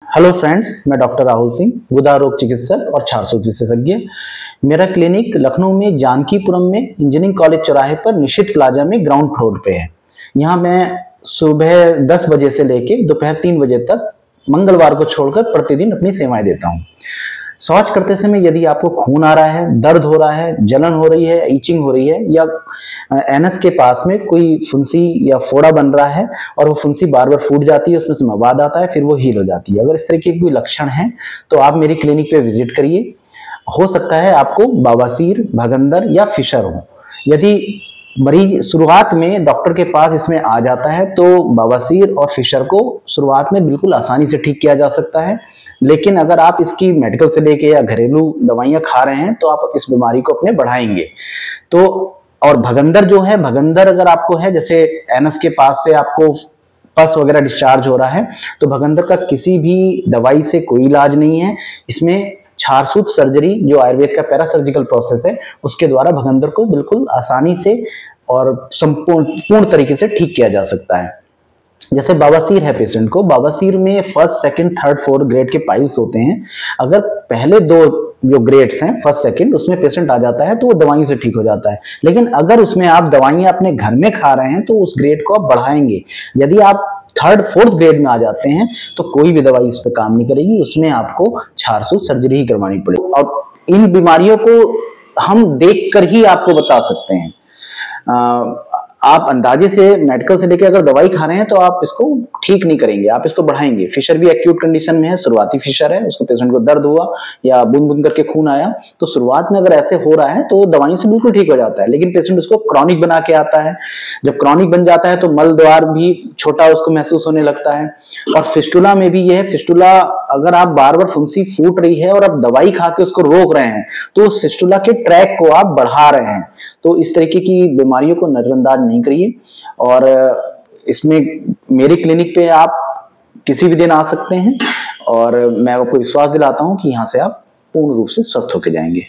Hello friends, मैं doctor Rahul Singh, गुदा रोग चिकित्सक और छारसूत विशेषज्ञ। मेरा क्लिनिक लखनऊ में जानकीपुरम में इंजीनियरिंग कॉलेज चौराहे पर निशित प्लाजा में ग्राउंड फ्लोर पे है। यहाँ मैं सुबह 10 बजे से लेके दोपहर 3 बजे तक मंगलवार को छोड़कर प्रतिदिन अपनी सेवाएं देता हूँ। शौच करते समय यदि आपको खून आ रहा है, दर्द हो रहा है, जलन हो रही है, ईचिंग हो रही है या एनस के पास में कोई फुंसी या फोड़ा बन रहा है और वो फुंसी बार बार फूट जाती है, उसमें से मवाद आता है, फिर वो हील हो जाती है, अगर इस तरह के कोई लक्षण है तो आप मेरी क्लिनिक पे विजिट करिए। हो सकता है आपको बवासीर, भगंदर या फिशर हो। यदि मरीज शुरुआत में डॉक्टर के पास इसमें आ जाता है तो बवासीर और फिशर को शुरुआत में बिल्कुल आसानी से ठीक किया जा सकता है, लेकिन अगर आप इसकी मेडिकल से लेके या घरेलू दवाइयां खा रहे हैं तो आप इस बीमारी को अपने बढ़ाएंगे। तो और भगंदर जो है, भगंदर अगर आपको है, जैसे एनस के पास से आपको पस वगैरह डिस्चार्ज हो रहा है, तो भगंदर का किसी भी दवाई से कोई इलाज नहीं है। इसमें छारसूत सर्जरी, जो आयुर्वेद का पैरासर्जिकल प्रोसेस है, उसके द्वारा भगंदर को बिल्कुल आसानी से और पूर्ण तरीके से ठीक किया जा सकता है। जैसे बवासीर है, पेशेंट को बवासीर में first, second, third, fourth grade के पाइल्स होते हैं। अगर पहले दो जो ग्रेड्स हैं, फर्स्ट सेकंड, उसमें पेशेंट आ जाता है तो वो दवाई से ठीक हो जाता है। लेकिन अगर उसमें आप दवाइयां अपने घर में खा रहे हैं तो उस ग्रेड को आप बढ़ाएंगे। यदि आप थर्ड, फोर्थ ग्रेड में आ जाते हैं तो कोई भी दवाई इस पर काम नहीं करेगी, उसमें आपको छारसूत सर्जरी ही करवानी पड़ेगी। और इन बीमारियों को हम देख कर ही आपको बता सकते हैं। आप अंदाजे से मेडिकल से लेके अगर दवाई खा रहे हैं तो आप इसको ठीक नहीं करेंगे, आप इसको बढ़ाएंगे। फिशर भी एक्यूट कंडीशन में है, शुरुआती फिशर है, उसको पेशेंट को दर्द हुआ या बूंद बूंद करके खून आया, तो शुरुआत में अगर ऐसे हो रहा है तो दवाई से बिल्कुल ठीक हो जाता है। लेकिन पेशेंट उसको क्रॉनिक बना के आता है। जब क्रॉनिक बन जाता है तो मल द्वार भी छोटा उसको महसूस होने लगता है। और फिस्टुला में भी यह फिस्टुला, अगर आप बार बार फुंसी फूट रही है और आप दवाई खा के उसको रोक रहे हैं तो उस फिस्टुला के ट्रैक को आप बढ़ा रहे हैं। तो इस तरीके की बीमारियों को नजरअंदाज नहीं करिए। और इसमें मेरी क्लिनिक पे आप किसी भी दिन आ सकते हैं और मैं आपको विश्वास दिलाता हूं कि यहां से आप पूर्ण रूप से स्वस्थ होकर जाएंगे।